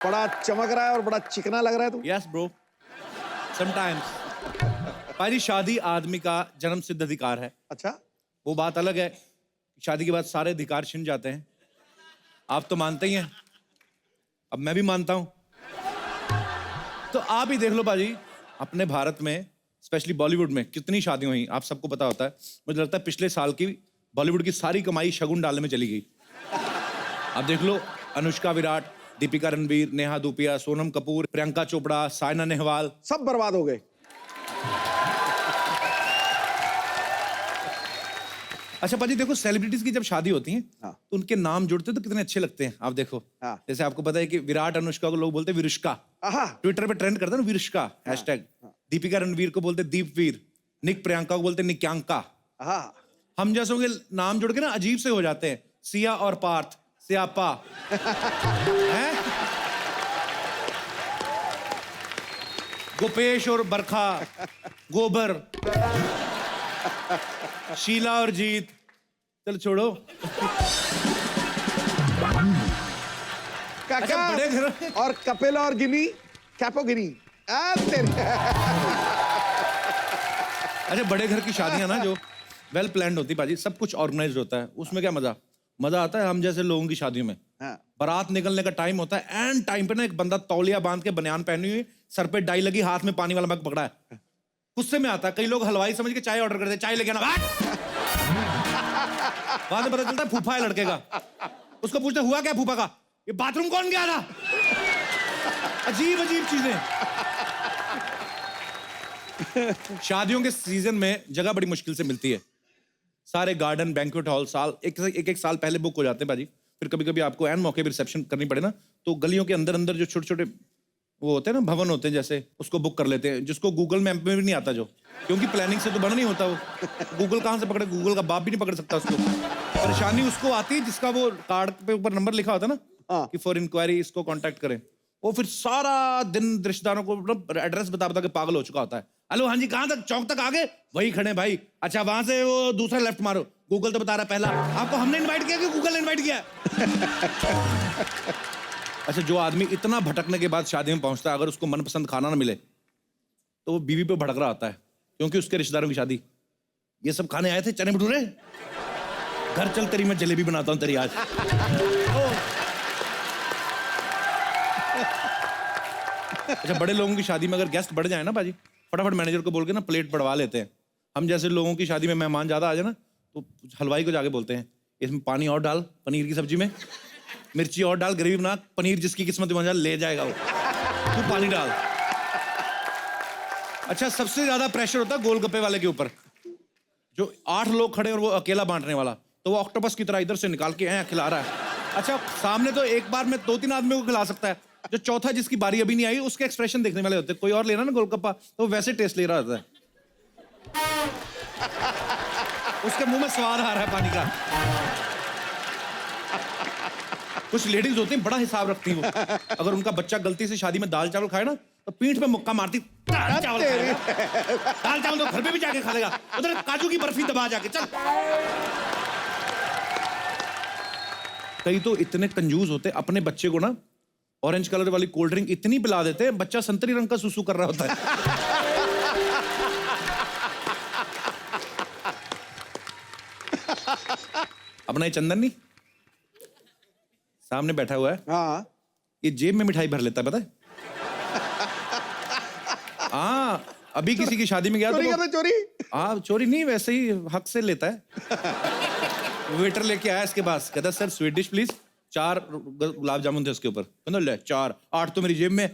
बड़ा चमक रहा है और बड़ा चिकना लग रहा है तू। Yes bro, sometimes. भाई शादी आदमी का जन्म सिद्ध अधिकार है। अच्छा, वो बात अलग है, शादी के बाद सारे अधिकार छिन जाते हैं। आप तो मानते ही हैं, अब मैं भी मानता हूं। तो आप ही देख लो बाजी, अपने भारत में स्पेशली बॉलीवुड में कितनी शादियां हुई, आप सबको पता होता है। मुझे लगता है पिछले साल की बॉलीवुड की सारी कमाई शगुन डालने में चली गई। अब देख लो, अनुष्का विराट, दीपिका रणवीर, नेहा धूपिया, सोनम कपूर, प्रियंका चोपड़ा, साइना नेहवाल, सब बर्बाद हो गए। अच्छा पाजी देखो, सेलिब्रिटीज की जब शादी होती है हाँ। तो उनके नाम जुड़ते हैं तो कितने अच्छे लगते हैं। आप देखो, हाँ। जैसे आपको पता है कि विराट अनुष्का को लोग बोलते हैं विरुष्का, आहा, ट्विटर पे ट्रेंड करता है ना विरुष्का हैशटैग। दीपिका रणवीर को बोलते दीपवीर, निक प्रियंका को बोलते निक्यांका। आहा। हम जैसों के नाम जुड़ के ना अजीब से हो जाते हैं, सिया और पार्थ, सियापा हैं? गोपेश और बरखा, गोबर, शीला और जीत। चल छोड़ो। काका अच्छा, बड़े घर और कपिल और गिनी, कैपो गिनी। अच्छा, बड़े घर की शादियां ना जो वेल प्लान्ड होती बाजी, सब कुछ ऑर्गेनाइज्ड होता है, उसमें क्या मजा मजा आता है। हम जैसे लोगों की शादियों में हाँ। बारात निकलने का टाइम होता है, एंड टाइम पे ना एक बंदा तौलिया बांध के बनियान पहनी हुई, सर पे डाई लगी, हाथ में पानी वाला मग पकड़ा है, गुस्से में आता है। कई लोग हलवाई समझ के चाय ऑर्डर करते हैं, चाय लेके आना। बाद में पता चलता है फूफा है लड़के का। उसको पूछते हुआ क्या फूफा का, ये बाथरूम कौन गया था। अजीब अजीब चीजें। शादियों के सीजन में जगह बड़ी मुश्किल से मिलती है। सारे गार्डन, बैंक्वेट हॉल साल एक साल पहले बुक हो जाते हैं बाजी। फिर कभी कभी आपको एन मौके पर रिसेप्शन करनी पड़े ना, तो गलियों के अंदर अंदर जो छोटे छोटे वो होते हैं ना, भवन होते हैं जैसे, उसको बुक कर लेते हैं, जिसको गूगल मैप में भी नहीं आता, जो क्योंकि प्लानिंग से तो बना नहीं होता वो। गूगल कहाँ से पकड़े, गूगल का बाप भी नहीं पकड़ सकता उसको। परेशानी उसको आती है जिसका वो कार्ड पे ऊपर नंबर लिखा होता है ना कि फॉर इंक्वायरी इसको कांटेक्ट करें। वो फिर सारा दिन रिश्तेदारों को एड्रेस बता बता के पागल हो चुका होता है। हेलो, हाँ जी, कहाँ तक, चौक तक आगे, वही खड़े भाई। अच्छा, वहां से वो दूसरा लेफ्ट मारो, गूगल तो बता रहा है पहला। आपको हमने इन्वाइट किया कि गूगल ने इन्वाइट किया? अच्छा, जो आदमी इतना भटकने के बाद शादी में पहुंचता है, अगर उसको मनपसंद खाना ना मिले तो वो बीवी पे भड़क रहा होता है, क्योंकि उसके रिश्तेदारों की शादी। ये सब खाने आए थे चने भटूरे, घर चल तेरी मैं जलेबी बनाता हूं तेरी आज। अच्छा, बड़े लोगों की शादी में अगर गेस्ट बढ़ जाए ना बाजी, फटाफट मैनेजर को बोल के ना प्लेट बढ़वा लेते हैं। हम जैसे लोगों की शादी में मेहमान ज्यादा आ जाए ना, तो हलवाई को जाके बोलते हैं इसमें पानी और डाल, पनीर की सब्जी में मिर्ची और डाल, ग्रेवी बना, पनीर जिसकी किस्मत में ले जाएगा वो, तू पानी डाल। अच्छा, सबसे ज्यादा प्रेशर होता है गोलगप्पे वाले के ऊपर, जो 8 लोग खड़े और वो अकेला बांटने वाला, तो वो ऑक्टोपस की तरह इधर से निकाल के खिला रहा है। अच्छा, सामने तो एक बार में 2-3 आदमियों को खिला सकता है, जो चौथा जिसकी बारी अभी नहीं आई उसके एक्सप्रेशन देखने वाले होते हैं। कोई और लेना ना गोलगप्पा, तो वैसे टेस्ट ले रहा होता है, उसके मुंह में स्वाद आ रहा है पानी का। कुछ लेडीज होती हैं बड़ा हिसाब रखती हैं वो, अगर उनका बच्चा गलती से शादी में दाल चावल खाए ना, तो पीठ पे मुक्का मारती, दाल चावल खाएगा। दाल चावल तो घर पे भी जाके खा लेगा, उधर काजू की बर्फी दबा जाके चल। कई तो इतने कंजूस होते, अपने बच्चे को ना ऑरेंज कलर वाली कोल्ड ड्रिंक इतनी पिला देते हैं, बच्चा संतरी रंग का सुसु कर रहा होता है। अपना ये चंदन नहीं सामने बैठा हुआ है, हाँ। ये जेब में मिठाई भर लेता है, पता है? हाँ, अभी किसी की शादी में गया चोरी तो करना, चोरी। हाँ, चोरी नहीं, वैसे ही हक से लेता है। वेटर लेके आया इसके पास, कहता sir sweet dish please, 4 gulab jamun थे उसके ऊपर, कहता ले 4, 8 तो मेरी जेब में।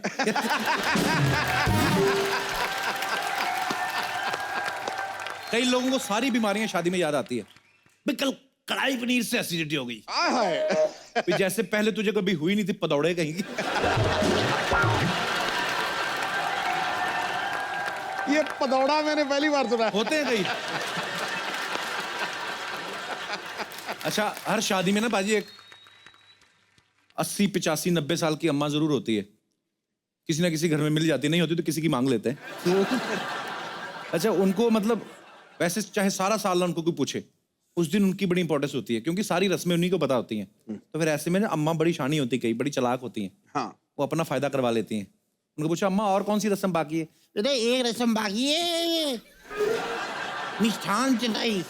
कई लोगों को सारी बीमारियां शादी में याद आती है। कल कढ़ाई पनीर से एसिडिटी हो गई, जैसे पहले तुझे कभी हुई नहीं थी, पदौड़े कहीं की। ये पदौड़ा मैंने पहली बार सुना। होते हैं कई। अच्छा, हर शादी में ना बाजी एक 80, 85, 90 साल की अम्मा जरूर होती है, किसी ना किसी घर में मिल जाती, नहीं होती तो किसी की मांग लेते हैं। अच्छा, उनको मतलब वैसे चाहे सारा साल ना उनको कोई पूछे, उस दिन उनकी बड़ी इंपॉर्टेंस होती है, क्योंकि सारी रस्में उन्हीं को पता होती हैं। तो फिर ऐसे में ना अम्मा बड़ी शानी होती, कई बड़ी चालाक होती हैं। हाँ। वो अपना फायदा करवा लेती हैं। उनको पूछा अम्मा और कौन सी रस्म बाकी है? अरे एक रस्म बाकी है, मिष्ठान चटाई।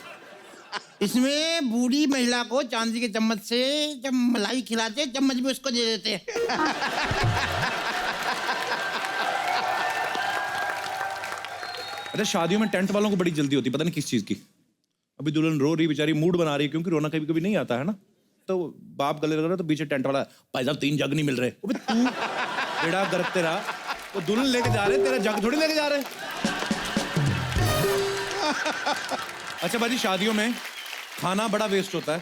इसमें बूढ़ी महिला को चांदी के चम्मच से जब मलाई खिलाते चम्मच भी उसको दे देते हैं। अरे शादियों में टेंट वालों को बड़ी जल्दी होती है, पता नहीं किस चीज की। अभी दुल्हन रो रही बेचारी, मूड बना रही है, क्योंकि रोना कभी कभी नहीं आता है ना। तो बाप गले लग रहा है तो पीछे टेंट वाला, भाई साहब 3 जग नहीं मिल रहे। अबे तू बेड़ा गर्क तेरा, वो दुल्हन लेके जा रहे, तेरा जग थोड़ी लेके जा रहे। अच्छा बाजी, शादियों में खाना बड़ा वेस्ट होता है,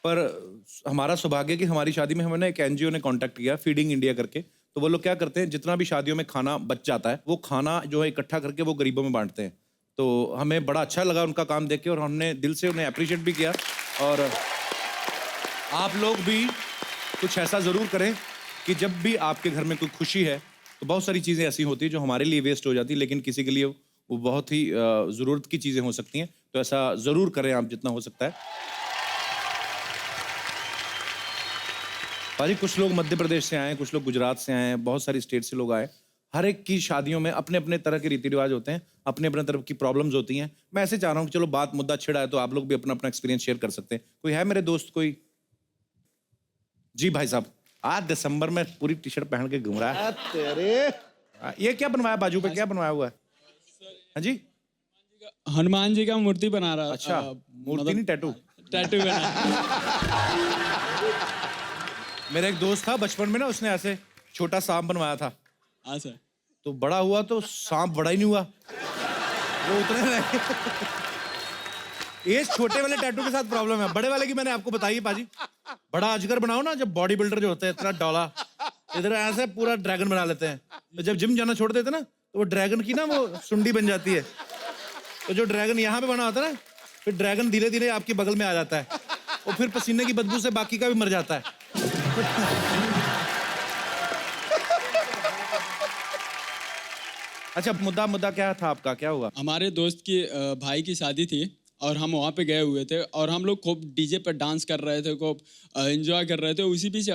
पर हमारा सौभाग्य कि हमारी शादी में हमें एक एनजीओ ने कांटेक्ट किया, फीडिंग इंडिया करके। तो वो लोग क्या करते हैं, जितना भी शादियों में खाना बच जाता है वो खाना जो है इकट्ठा करके वो गरीबों में बांटते हैं। तो हमें बड़ा अच्छा लगा उनका काम देख के, और हमने दिल से उन्हें अप्रिशिएट भी किया। और आप लोग भी कुछ ऐसा ज़रूर करें कि जब भी आपके घर में कोई खुशी है तो बहुत सारी चीज़ें ऐसी होती हैं जो हमारे लिए वेस्ट हो जाती है, लेकिन किसी के लिए वो बहुत ही ज़रूरत की चीज़ें हो सकती हैं। तो ऐसा ज़रूर करें आप जितना हो सकता है। भाजी कुछ लोग मध्य प्रदेश से आए, कुछ लोग गुजरात से आए, बहुत सारी स्टेट से लोग आए। हर एक की शादियों में अपने अपने तरह के रीति रिवाज होते हैं, अपने अपने तरह की प्रॉब्लम्स होती हैं। मैं ऐसे चाह रहा हूँ कि चलो बात मुद्दा छिड़ा है तो आप लोग भी अपना अपना एक्सपीरियंस शेयर कर सकते हैं। कोई है मेरे दोस्त कोई? जी भाई साहब, आज दिसंबर में पूरी टी शर्ट पहन के घूम रहा है। तेरे ये क्या बनवाया बाजू पे, क्या बनवाया हुआ है? हाँ जी, हनुमान जी का मूर्ति बना रहा। अच्छा मूर्ति नहीं, टैटू। टैटू बना। मेरा एक दोस्त था बचपन में ना, उसने ऐसे छोटा सांप बनवाया था। हाँ सर। तो बड़ा हुआ तो सांप बड़ा ही नहीं हुआ, वो उतने रहे। ये छोटे वाले टैटू के साथ प्रॉब्लम है, बड़े वाले की मैंने आपको बताई है पाजी। बड़ा अजगर बनाओ ना, जब बॉडी बिल्डर जो होते हैं इतना डॉला, इधर ऐसे पूरा ड्रैगन बना लेते हैं। तो जब जिम जाना छोड़ देते ना तो वो ड्रैगन की ना वो सुंडी बन जाती है। तो जो ड्रैगन यहाँ पे बना होता है ना, फिर ड्रैगन धीरे धीरे आपके बगल में आ जाता है, और फिर पसीने की बदबू से बाकी का भी मर जाता है। अच्छा मुद्दा क्या था आपका, क्या हुआ? हमारे दोस्त की भाई की शादी थी और हम वहाँ पे गए हुए थे और हम लोग खूब डीजे पर डांस कर रहे थे, खूब एंजॉय कर रहे थे। उसी बीच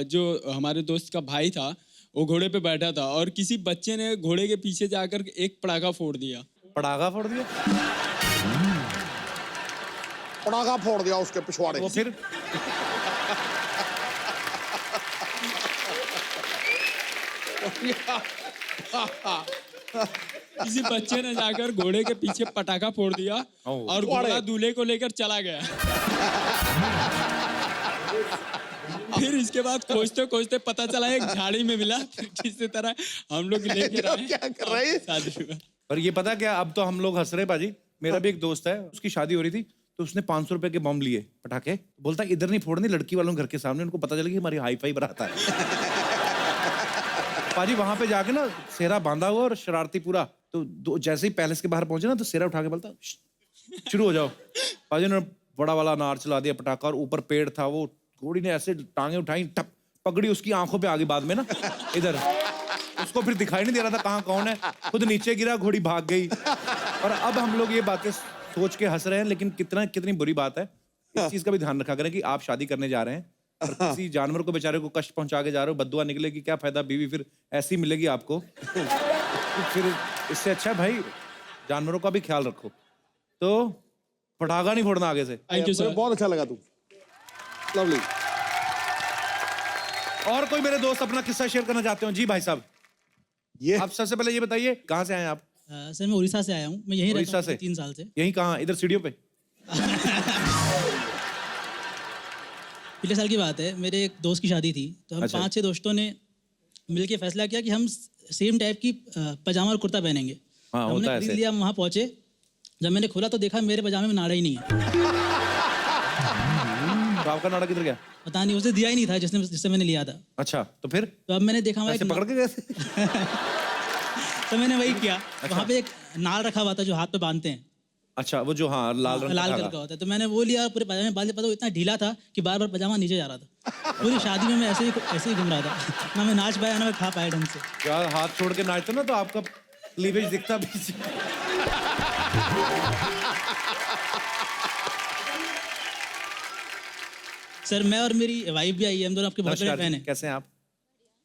जो हमारे दोस्त का भाई था वो घोड़े पे बैठा था और किसी बच्चे ने घोड़े के पीछे जाकर एक पटाखा फोड़ दिया। पटाखा फोड़ दिया? पटाखा फोड़ दिया उसके पिछवाड़े। वो फिर किसी बच्चे ने जाकर घोड़े के पीछे पटाखा फोड़ दिया और घोड़ा दूल्हे को लेकर चला गया। फिर इसके बाद खोजते खोजते पता चला एक झाड़ी में मिला, जिस तरह हम लोग लेके आए। क्या कर रहे हैं? शादी हुआ। पर ये पता क्या, अब तो हम लोग हंस रहे बाजी। मेरा भी एक दोस्त है, उसकी शादी हो रही थी तो उसने 500 रुपए के बम लिए पटाखे। बोलता इधर नहीं फोड़ने, लड़की वालों घर के सामने, उनको पता चला कि हमारी हाई फाई बरात है। पाजी वहां पे जाके ना सेहरा बांधा हुआ और शरारती पूरा। तो जैसे ही पैलेस के बाहर पहुंचे ना तो सेहरा उठा के बोलता शुरू हो जाओ। पाजी ने बड़ा वाला अनार चला दिया पटाखा, और ऊपर पेड़ था, वो घोड़ी ने ऐसे टांगे उठाई, टप पकड़ी उसकी आंखों पे आगे बाद में ना इधर। उसको फिर दिखाई नहीं दे रहा था कहाँ कौन है, खुद नीचे गिरा, घोड़ी भाग गई। और अब हम लोग ये बातें सोच के हंस रहे हैं, लेकिन कितनी बुरी बात है। इस चीज का भी ध्यान रखा करें कि आप शादी करने जा रहे हैं और किसी जानवर को बेचारे को कष्ट पहुंचा के जा रहे हो, बद्दुआ निकलेगी, क्या फायदा, बीवी फिर ऐसी मिलेगी आपको। फिर इससे अच्छा भाई जानवरों का भी ख्याल रखो। तो पटाखा नहीं फोड़ना आगे से। Thank you sir. बहुत अच्छा लगा तू, लवली। और कोई मेरे दोस्त अपना किस्सा शेयर करना चाहते हो? जी भाई साहब, ये आप सबसे पहले ये बताइए कहाँ से आए आप? सर मैं उड़ीसा से आया हूँ। मैं यहीं रहता उड़ीसा हूँ से? 3 साल से। यहीं कहाँ, इधर सीढ़ियों पे? पिछले साल की बात है, मेरे एक दोस्त की शादी थी, तो हम अच्छा। 5-6 दोस्तों ने मिलके फैसला किया कि हम सेम टाइप की पजामा और कुर्ता पहनेंगे। हाँ, हमने होता है खरीद ऐसे। लिया, हम वहाँ पहुँचे। जब मैंने खोला तो देखा मेरे पजामे में नाड़ा ही नहीं है। तो आपका नाड़ा किधर गया? पता नहीं, उसे दिया ही नहीं था जिससे मैंने लिया था। अच्छा, तो फिर तो अब मैंने देखा वहाँ ऐसे एक पकड़ के गए थे? तो मैंने वही किया। वहाँ पे एक नाल रखा हुआ था जो हाथ पे बांधते हैं, अच्छा, वो जो हाँ लाल रंग लाल का कलर धागा। का होता है। तो मैंने वो लिया, पूरे पजामे बांध लिया। पता वो इतना ढीला था कि बार बार पजामा नीचे जा रहा था। पूरी शादी में मैं ऐसे ही घूम रहा था। ना मैं नाच पाया ना मैं खा पाया ढंग से। यार हाथ छोड़ के नाचते ना तो आपका क्लीवेज दिखता पीछे। सर मैं और मेरी वाइफ भी आई है, हम दोनों आपके बहुत बड़े नमस्कार फैन जी, हैं। कैसे हैं आप?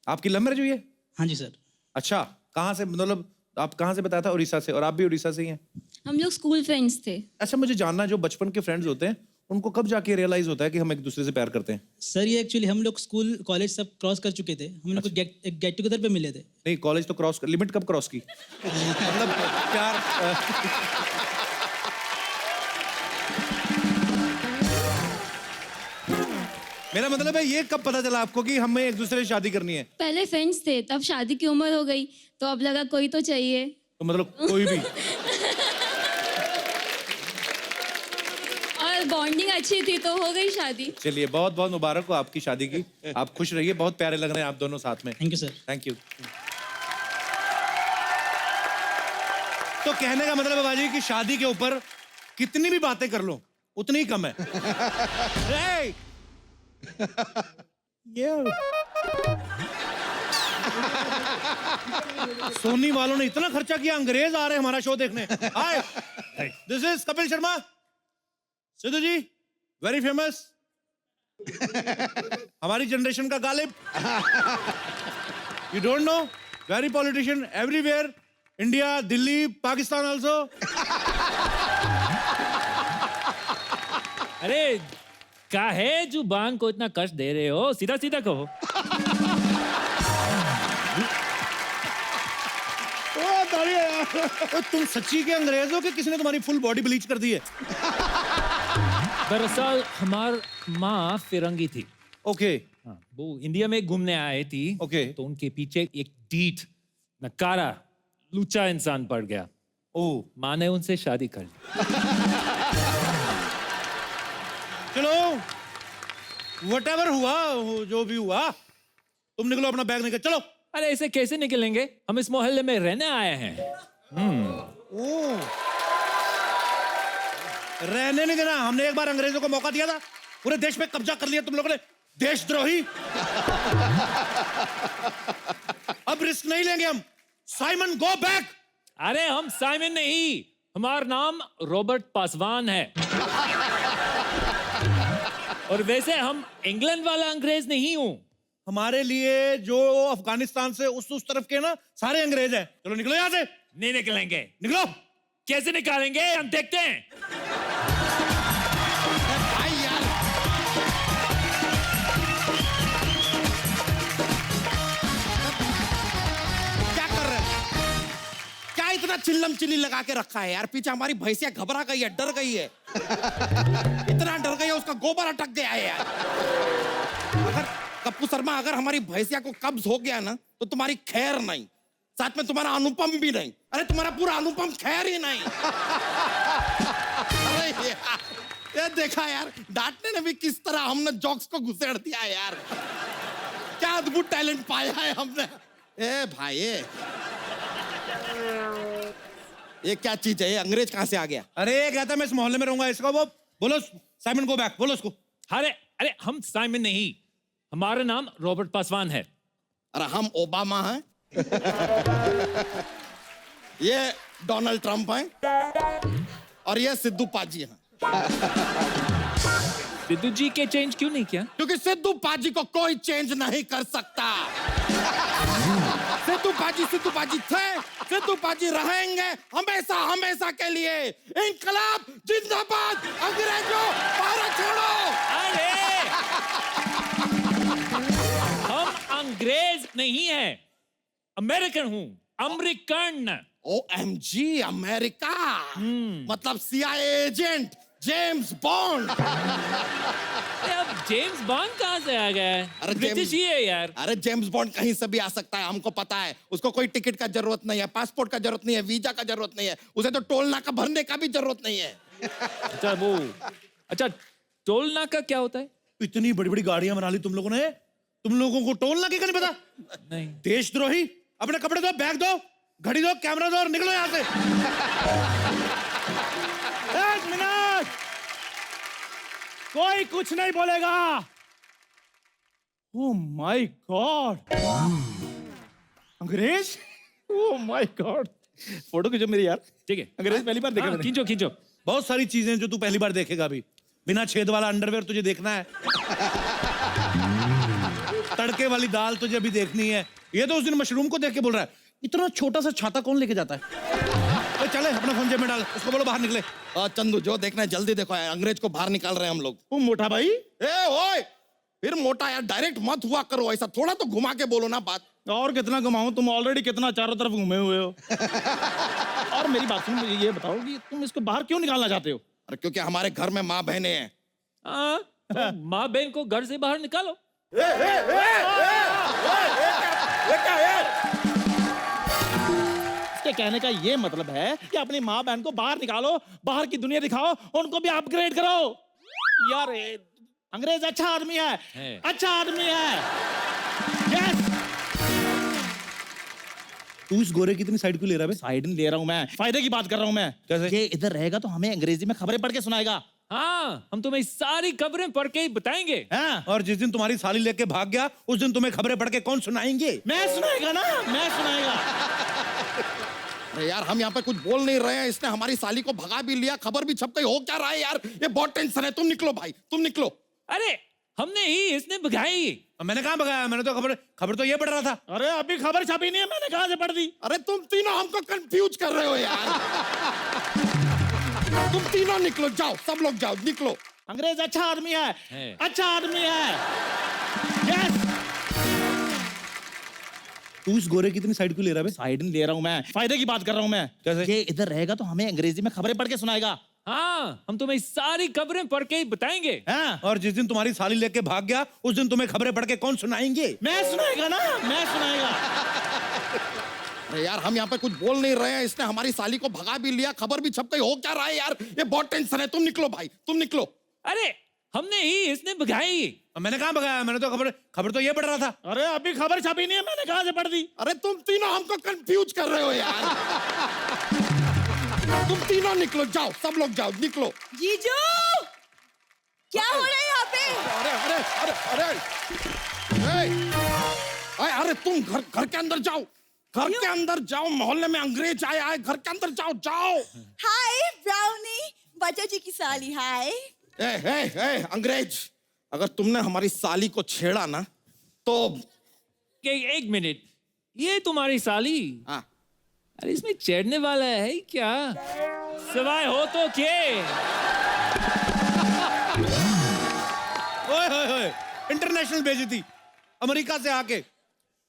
आपकी लव मैरिज हुई है? हाँ जी सर। अच्छा, कहाँ से, मतलब आप कहाँ से बताया था? उड़ीसा से। और आप भी उड़ीसा से ही हैं? हम लोग स्कूल फ्रेंड्स थे। अच्छा, मुझे जानना है, जो बचपन के फ्रेंड्स होते हैं उनको कब जाके रियलाइज होता है कि हम एक दूसरे से प्यार करते हैं? सर ये एक्चुअली हम लोग स्कूल कॉलेज सब क्रॉस कर चुके थे, हम लोग को गेट टुगेदर पे मिले थे। नहीं, कॉलेज तो क्रॉस, लिमिट कब क्रॉस की? मतलब प्यार मेरा मतलब है ये कब पता चला आपको कि हमें एक दूसरे से शादी करनी है? पहले फ्रेंड्स थे, तब शादी की उम्र हो गई तो अब लगा कोई तो चाहिए। तो मतलब कोई भी? और बॉन्डिंग अच्छी थी तो हो गई शादी। चलिए, बहुत बहुत मुबारक हो आपकी शादी की। आप खुश रहिए, बहुत प्यारे लग रहे हैं आप दोनों साथ में। Thank you sir. Thank you. तो कहने का मतलब है बाजी कि शादी के ऊपर कितनी भी बातें कर लो उतनी ही कम है। Hey! सोनी वालों ने इतना खर्चा किया, अंग्रेज आ रहे हैं हमारा शो देखने। Hi, this is Kapil Sharma. Sidhu ji, very famous, हमारी जनरेशन का Ghalib. You don't know, very politician everywhere, India, Delhi, Pakistan also. अरे क्या है जुबान को इतना कष्ट दे रहे हो? सीधा सीधा कहो। तुम सच्ची के अंग्रेज हो कि किसी ने तुम्हारी फुल बॉडी ब्लीच कर दी है? दरअसल हमार माँ फिरंगी थी। ओके। हाँ, वो इंडिया में घूमने आए थी। ओके। तो उनके पीछे एक डीठ नकारा लुच्चा इंसान पड़ गया। ओह, माँ ने उनसे शादी कर ली। चलो, व्हाटएवर हुआ, जो भी हुआ, तुम निकलो, अपना बैग निकल चलो। अरे ऐसे कैसे निकलेंगे? हम इस मोहल्ले में रहने आए हैं। ओह, रहने नहीं देना। हमने एक बार अंग्रेजों को मौका दिया था, पूरे देश पे कब्जा कर लिया तुम लोगों ने, देशद्रोही। अब रिस्क नहीं लेंगे हम। Simon, go back. अरे हम साइमन नहीं, हमारा नाम रॉबर्ट पासवान है। और वैसे हम इंग्लैंड वाला अंग्रेज नहीं हूं। हमारे लिए जो अफगानिस्तान से उस तरफ के ना सारे अंग्रेज हैं। चलो निकलो यहाँ से। नहीं निकलेंगे। निकलो। कैसे निकालेंगे? हम देखते हैं। भाई यार, क्या कर रहे हैं? क्या इतना चिल्लम चिल्ली लगा के रखा है यार? पीछे हमारी भैंसिया घबरा गई है, डर गई है। इतना डर गई है, उसका गोबर अटक गया है यार। अगर कप्पू शर्मा, अगर हमारी भैंसिया को कब्ज हो गया ना तो तुम्हारी खैर नहीं, साथ में तुम्हारा अनुपम भी नहीं। अरे तुम्हारा पूरा अनुपम खैर ही नहीं। अरे यार, ये देखा यार, डांटने ने भी किस तरह हमने जोक्स को घुसेड़ दिया है यार। क्या अद्भुत टैलेंट पाया है हमने। ए भाई, ये क्या चीज है? ये अंग्रेज कहां से आ गया? अरे ये कहता मैं इस मोहल्ले में रहूंगा, इसको वो बोलो साइमन गो बैक, बोलो उसको। अरे अरे हम साइमन नहीं, हमारा नाम रॉबर्ट पासवान है। अरे हम ओबामा हैं। ये डोनाल्ड ट्रंप हैं और ये सिद्धू पाजी हैं। सिद्धू जी के चेंज क्यों नहीं किया? क्योंकि सिद्धू पाजी को कोई चेंज नहीं कर सकता। सिद्धू पाजी थे, सिद्धू पाजी रहेंगे हमेशा हमेशा के लिए। इंकलाब जिंदाबाद, अंग्रेजों भारत छोड़ो। अरे हम अंग्रेज नहीं हैं, अमेरिकन हूं, अमेरिकन। OMG, America. मतलब CIA एजेंट जेम्स बॉन्ड। अरे अब जेम्स बॉन्ड कहां से आ गया? अरे ब्रिटिश ही है यार। अरे जेम्स बॉन्ड कहीं से भी आ सकता है, हमको पता है। उसको कोई टिकट का जरूरत नहीं है, पासपोर्ट का जरूरत नहीं है, वीजा का जरूरत नहीं है, उसे तो टोल नाका भरने का भी जरूरत नहीं है। अच्छा टोल नाका क्या होता है? इतनी बड़ी बड़ी गाड़ियां बना ली तुम लोगों ने, तुम लोगों को टोल नाके का नहीं पता? नहीं। देशद्रोही, अपने कपड़े दो, बैग दो, घड़ी दो, कैमरा दो और निकलो यहां से। एक मिनट, कोई कुछ नहीं बोलेगा। ओह माय गॉड, अंग्रेज। ओह माय गॉड, फोटो खींचो मेरी यार। ठीक है, अंग्रेज पहली बार देखा मैंने। खींचो खींचो। बहुत सारी चीजें जो तू पहली बार देखेगा अभी। बिना छेद वाला अंडरवेयर तुझे देखना है, तड़के वाली दाल तुझे अभी देखनी है। ये तो उस दिन मशरूम को देख के बोल रहा है, इतना छोटा सा छाता कौन लेके जाता है? तो चले अपना फोन जेब में डाल, उसको बोलो बाहर निकले। चंदू जो देखना है जल्दी देखो, अंग्रेज को बाहर निकाल रहे हैं हम लोग। वो मोटा भाई ओए फिर मोटा यार, डायरेक्ट मत हुआ करो ऐसा, थोड़ा तो घुमा के बोलो ना बात। और कितना घुमाऊं, तुम ऑलरेडी कितना चारों तरफ घूमे हुए हो। और मेरी बात सुन, मुझे ये बताओ कि तुम इसको बाहर क्यों निकालना चाहते हो? अरे क्योंकि हमारे घर में माँ बहनें हैं। हाँ, तो माँ बहन को घर से बाहर निकालो। इसके कहने का ये मतलब है कि अपनी माँ बहन को बाहर निकालो, बाहर की दुनिया दिखाओ, उनको भी अपग्रेड करो। यार अंग्रेज अच्छा आदमी है। अच्छा आदमी है। यस। तू इस गोरे की इतनी साइड क्यों ले रहा है? साइड नहीं ले रहा हूं मैं, फायदे की बात कर रहा हूं मैं। कैसे? ये इधर रहेगा तो हमें अंग्रेजी में खबरें पढ़ के सुनाएगा। हाँ, हम तुम्हें सारी खबरें पढ़ के ही बताएंगे। हाँ? और जिस दिन तुम्हारी साली लेके भाग गया, उस दिन तुम्हें खबरें पढ़ के कौन सुनाएंगे? मैं सुनाएगा ना, मैं सुनाएगा। अरे यार हम यहाँ पे कुछ बोल नहीं रहे हैं, इसने हमारी साली को भगा भी लिया, खबर भी छप गई, हो क्या रहा है यार? ये बहुत टेंशन है। तुम निकलो भाई, तुम निकलो। अरे हमने ही, इसने भगाई। मैंने कहाँ भगाया? मैंने तो खबर तो ये पढ़ रहा था। अरे अभी खबर छपी नहीं है, मैंने कहाँ से पढ़ दी? अरे तुम तीनों हमको कंफ्यूज कर रहे हो यार। तुम तीनों निकलो, जाओ सब लोग जाओ, निकलो। अंग्रेज अच्छा आदमी है। अच्छा आदमी है। यस। तू इस गोरे की इतनी साइड क्यों ले रहा है? साइड नहीं ले रहा हूं मैं, फायदे की बात कर रहा हूं मैं। कैसे? ये इधर रहेगा तो हमें अंग्रेजी में खबरें पढ़ के सुनाएगा। हाँ, हम तुम्हें सारी खबरें पढ़ के ही बताएंगे। हाँ? और जिस दिन तुम्हारी साली लेके भाग गया, उस दिन तुम्हें खबरें पढ़ के कौन सुनाएंगे? मैं सुनाएगा ना, मैं सुनाएगा। अरे यार हम यहाँ पे कुछ बोल नहीं रहे हैं, इसने हमारी साली को भगा भी लिया, खबर भी छप गई, हो क्या रहा है यार? ये बहुत टेंशन है। तुम निकलो भाई, तुम निकलो। अरे हमने ही, इसने भगाई। मैंने कहाँ भगाया? मैंने तो खबर तो ये पढ़ रहा था। अरे अभी खबर छपी नहीं है, मैंने कहाँ से पढ़ दी? अरे तुम तीनों हमको कंफ्यूज कर रहे हो यार। तुम तीनों निकलो, जाओ सब लोग जाओ, निकलो। जीजू क्या हो रहा है यहाँ पे? अरे अरे अरे अरे अरे तुम घर के अंदर जाओ, घर के अंदर जाओ। मोहल्ले में अंग्रेज आए आए, घर के अंदर जाओ, जाओ। हाय ब्राउनी, बच्चा जी की साली। हाय। ए अंग्रेज, अगर तुमने हमारी साली को छेड़ा ना तो एक मिनट, ये तुम्हारी साली? हाँ। अरे इसमें चढ़ने वाला है क्या? सवाए हो तो के। ओए इंटरनेशनल बेइज्जती, अमेरिका से आके।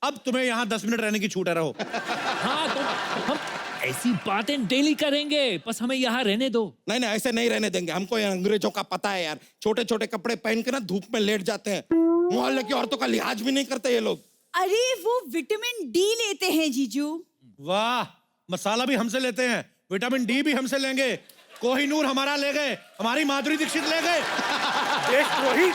अब तुम्हें यहाँ 10 मिनट रहने की छूट है, रहो। हाँ तो हम ऐसी बातें डेली करेंगे, बस हमें यहाँ रहने दो। नहीं नहीं, ऐसे नहीं रहने देंगे। हमको ये अंग्रेजों का पता है यार, छोटे छोटे कपड़े पहन के ना धूप में लेट जाते हैं, मोहल्ले की औरतों का लिहाज भी नहीं करते ये लोग। अरे वो विटामिन डी लेते हैं जीजू। वाह, मसाला भी हमसे लेते हैं, विटामिन डी भी हमसे लेंगे। कोहिनूर हमारा ले गए, हमारी माधुरी दीक्षित ले गए। देशद्रोही।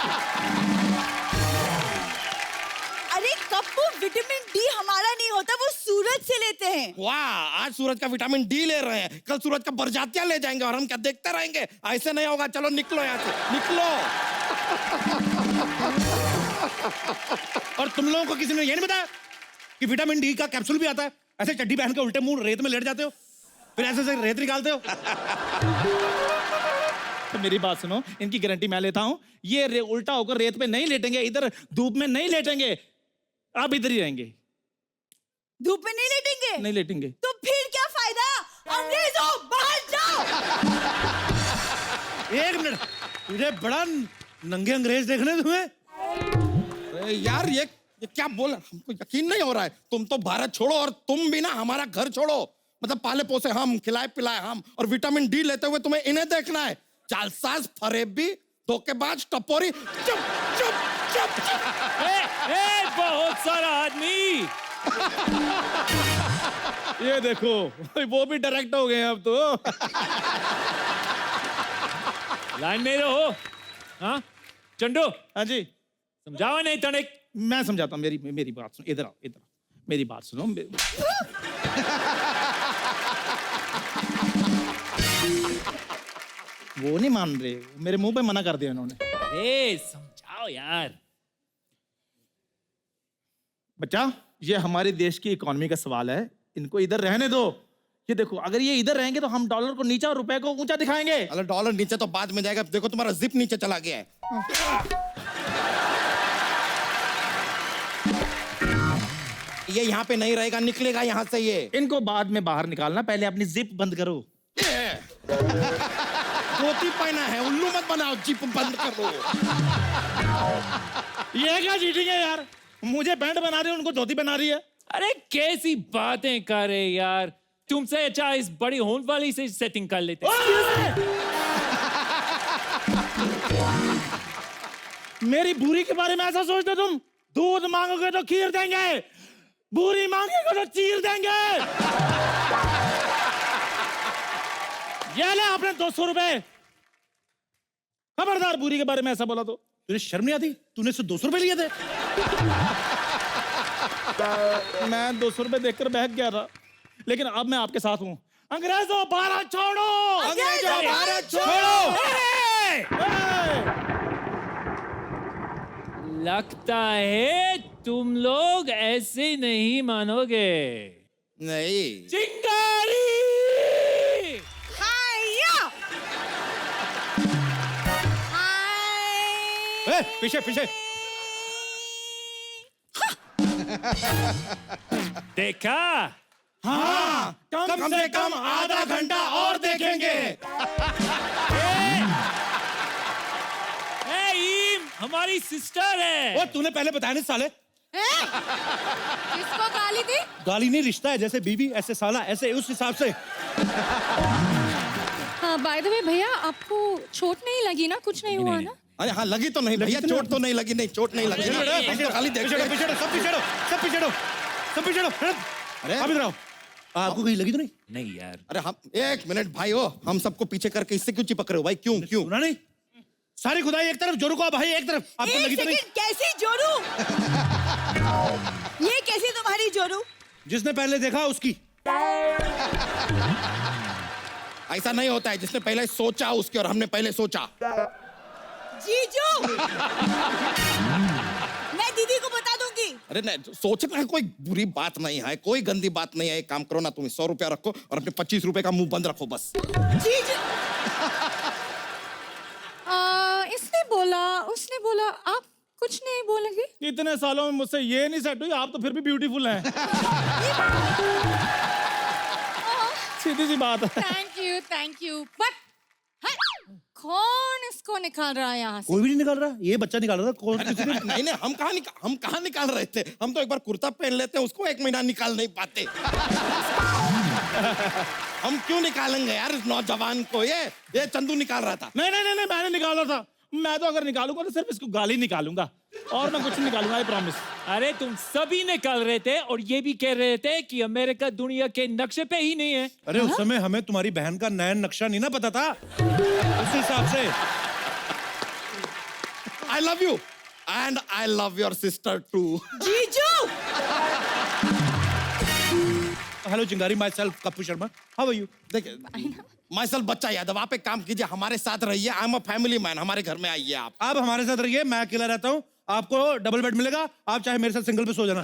अरे कप्पू, विटामिन डी हमारा नहीं होता, वो सूरज से लेते हैं। वाह, आज सूरज का विटामिन डी ले रहे हैं, कल सूरज का बरजातियां ले जाएंगे और हम क्या देखते रहेंगे? ऐसे नहीं होगा। चलो निकलो यहाँ से, निकलो। और तुम लोगों को किसी ने ये नहीं बताया कि विटामिन डी का कैप्सूल भी आता है? ऐसे चड्डी पहन के उल्टे मुंह रेत में लेट जाते हो, फिर ऐसे से रेत निकालते हो। तो मेरी बात सुनो, इनकी गारंटी मैं लेता हूँ, ये उल्टा होकर रेत पे नहीं लेटेंगे, इधर धूप में नहीं लेटेंगे, अब इधर ही रहेंगे। धूप में नहीं लेटेंगे? नहीं लेटेंगे। तो फिर क्या फायदा? अंग्रेजों बाहर जाओ। एक मिनट, तुझे बड़ा नंगे अंग्रेज देखने तुम्हें? अरे यार ये क्या बोल, हमको यकीन नहीं हो रहा है। तुम तो भारत छोड़ो और तुम भी ना हमारा घर छोड़ो। मतलब पाले पोसे हम, खिलाए पिलाए हम, और विटामिन डी लेते हुए तुम्हें इन्हें देखना है। जालसाज, फरेबी, धोखेबाज, टपोरी। चुप चुप चुप चुप। बहुत सारा आदमी। ये देखो, वो भी डायरेक्ट हो गए अब तो। लाइन में रहो। हाँ चंडू, हाँ जी, समझाओ नहीं तनिक। मैं समझाता हूँ, मेरी बात सुनो, इधर आओ, इधर आओ, मेरी बात सुनो। वो नहीं मान रहे, मेरे मुंह पे मना कर दिया उन्होंने। ए समझाओ यार। बच्चा, ये हमारे देश की इकोनॉमी का सवाल है, इनको इधर रहने दो। ये देखो, अगर ये इधर रहेंगे तो हम डॉलर को नीचा और रुपए को ऊंचा दिखाएंगे। अरे डॉलर नीचे तो बाद में जाएगा। देखो तुम्हारा जिप नीचे चला गया है। ये यहाँ पे नहीं रहेगा, निकलेगा यहाँ से ये। इनको बाद में बाहर निकालना, पहले अपनी जिप बंद करो। धोती पहना है, उल्लू मत बनाओ, जिप बंद करो। ये क्या चीटिंग है यार, मुझे पैंट बना रही है, उनको धोती बना रही है। अरे कैसी बातें कर रहे यार, तुमसे अच्छा इस बड़ी होन वाली से सेटिंग कर लेते। मेरी बूरी के बारे में ऐसा सोचते तुम? दूध मांगोगे तो खीर देंगे, बूरी मांगोगे तो चीर देंगे। ये ले अपने 200 रुपए। खबरदार बूरी के बारे में ऐसा बोला तो। तुझे शर्म नहीं आती? तूने इससे 200 रुपए लिए थे? मैं 200 रुपए देखकर बहक गया था, लेकिन अब मैं आपके साथ हूँ। अंग्रेजों भारत छोड़ो, अंग्रेजों भारत छोड़ो। लगता है तुम लोग ऐसे नहीं मानोगे। नहीं, चिंगारी! पीछे पीछे। देखा? हाँ, कम से कम आधा घंटा और देखेंगे। ईम, हमारी सिस्टर है। वो तूने पहले बताया नहीं साले। किसको गाली दी? गाली नहीं, रिश्ता है, जैसे बीवी ऐसे साला, ऐसे उस हिसाब से। हाँ, बाय द वे भैया, आपको चोट नहीं लगी ना? कुछ नहीं हुआ ना? अरे हाँ, लगी तो नहीं भैया, चोट तो नहीं लगी, नहीं चोट नहीं लगी। हम तो खाली देख रहे हैं। सब पीछे अरे आप इधर आओ। आपको कहीं लगी तो नहीं? नहीं यार, अरे हम एक मिनट भाई हो, हम सबको पीछे करके इससे क्यों चिपक रहे हो भाई? क्यों क्यों? सुना नहीं? सारी खुदाई एक तरफ, जोरू को भाई एक तरफ। आपको एक लगी तो नहीं? सेकंड, कैसी जोरू? ये कैसी तुम्हारी जोरू? जिसने पहले देखा उसकी। ऐसा नहीं होता है, जिसने पहले सोचा उसकी, और हमने पहले सोचा। जीजू, मैं दीदी को बता दूंगी। अरे नहीं, सोचना कोई बुरी बात नहीं है, कोई गंदी बात नहीं है। एक काम करो ना, तुम 100 रुपया रखो और अपने 25 रुपए का मुंह बंद रखो बस। जीजू, उसने बोला आप कुछ नहीं बोलेंगे? इतने सालों में मुझसे ये नहीं सेट हुई, आप तो फिर भी ब्यूटीफुल हैं। सीधी सी बात है। Thank you. बट कौन इसको निकाल रहा है यहाँ से? कोई भी नहीं निकाल रहा, ये बच्चा निकाल रहा था। कौन? नहीं नहीं, हम कहाँ निकाल रहे थे? हम तो एक बार कुर्ता पहन लेते हैं, उसको 1 महीना निकाल नहीं पाते। हम क्यों निकालेंगे यार इस नौजवान को? ये चंदू निकाल रहा था। नहीं, मैंने निकाला था। मैं तो अगर निकालूंगा तो सिर्फ इसको गाली निकालूंगा, और मैं कुछ नहीं निकालूंगा, आई प्रॉमिस। अरे तुम सभी निकाल रहे थे और ये भी कह रहे थे कि अमेरिका दुनिया के नक्शे पे ही नहीं है। अरे उस समय हमें तुम्हारी बहन का नया नक्शा नहीं ना पता था, उस हिसाब से। I love you and I love your sister too. जीजू, hello Chingari, myself Kappu Sharma. How are you? देखिए, माइसेल्फ बच्चा यादव, आप एक काम कीजिए, हमारे साथ रहिए। I am a family man, हमारे घर में आइए आप। आप हमारे साथ रहिए, मैं अकेला रहता हूँ, आपको डबल बेड मिलेगा, आप चाहे मेरे साथ सिंगल पे सो जाना।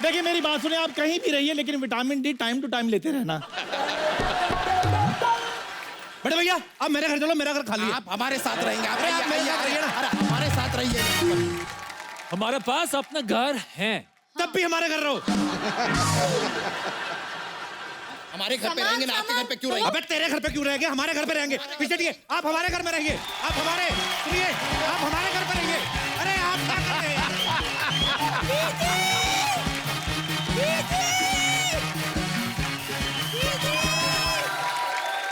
देखिए मेरी बात सुनिए, आप कहीं भी रहिए, लेकिन vitamin D time to time लेते रहना। बड़े भैया आप मेरे घर चलो, मेरा घर खाली है। आप हमारे साथ रहेंगे, आप अरे आप मेरे साथ रहिए ना। अरे हमारे साथ रहिए। हमारे पास अपना घर है। तब भी हमारे घर रहो। हमारे घर पे रहेंगे ना, आपके घर पे क्यों रहेंगे? अबे तेरे घर पे क्यों रहेंगे? हमारे घर पे रहेंगे। पीछे हटिए, आप हमारे घर में रहिए। आप हमारे, सुनिए, आप हमारे घर पे रहिए।